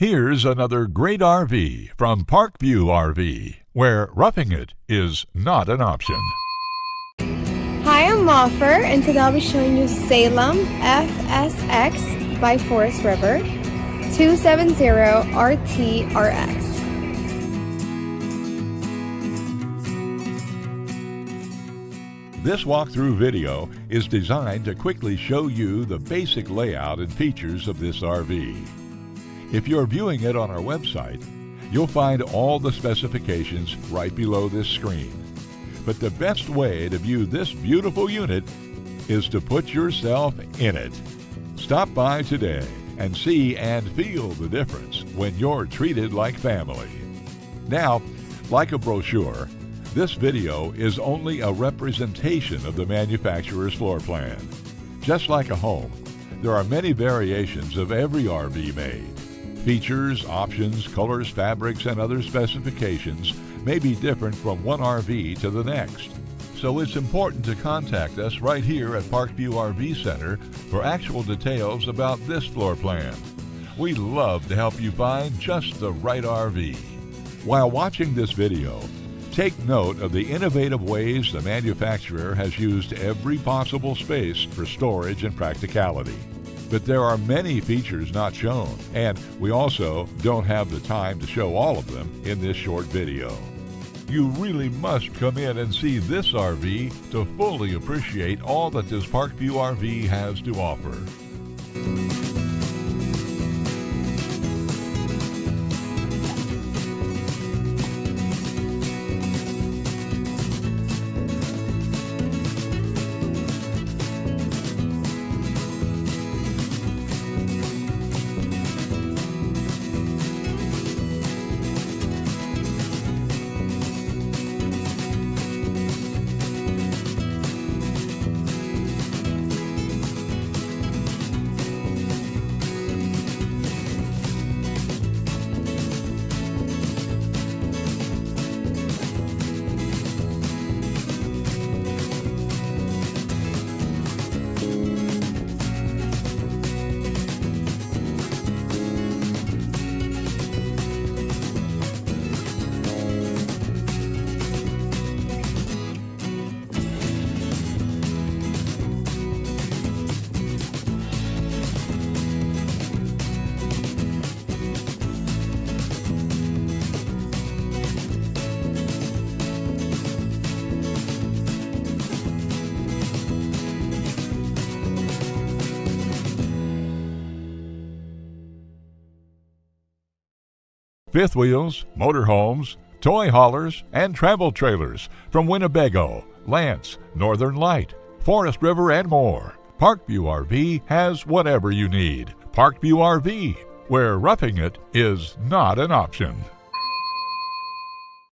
Here's another great RV from Parkview RV, where roughing it is not an option. Hi, I'm Moffer, and today I'll be showing you Salem FSX by Forest River 270RTKX. This walkthrough video is designed to quickly show you the basic layout and features of this RV. If you're viewing it on our website, you'll find all the specifications right below this screen. But the best way to view this beautiful unit is to put yourself in it. Stop by today and see and feel the difference when you're treated like family. Now, like a brochure, this video is only a representation of the manufacturer's floor plan. Just like a home, there are many variations of every RV made. Features, options, colors, fabrics, and other specifications may be different from one RV to the next. So it's important to contact us right here at Parkview RV Center for actual details about this floor plan. We'd love to help you find just the right RV. While watching this video, take note of the innovative ways the manufacturer has used every possible space for storage and practicality. But there are many features not shown, and we also don't have the time to show all of them in this short video. You really must come in and see this RV to fully appreciate all that this Parkview RV has to offer. Fifth wheels, motorhomes, toy haulers, and travel trailers from Winnebago, Lance, Northern Light, Forest River, and more. Parkview RV has whatever you need. Parkview RV, where roughing it is not an option.